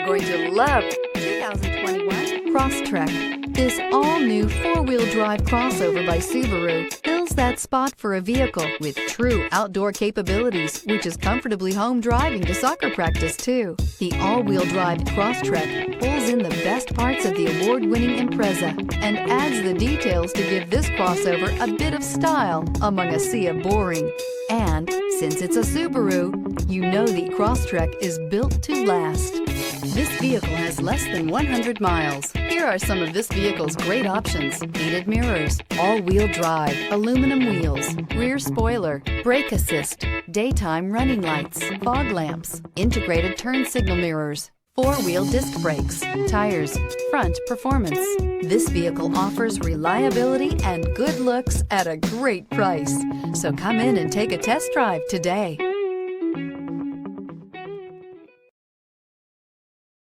are going to love 2021 Crosstrek. This all-new four-wheel drive crossover by Subaru fills that spot for a vehicle with true outdoor capabilities, which is comfortably home driving to soccer practice too. The all-wheel drive Crosstrek pulls in the best parts of the award-winning Impreza and adds the details to give this crossover a bit of style among a sea of boring. And since it's a Subaru, you know the Crosstrek is built to last. This vehicle has less than 100 miles. Here are some of this vehicle's great options: heated mirrors, all-wheel drive, aluminum wheels, rear spoiler, brake assist, daytime running lights, fog lamps, integrated turn signal mirrors, four-wheel disc brakes, tires, front performance. This vehicle offers reliability and good looks at a great price. So come in and take a test drive today.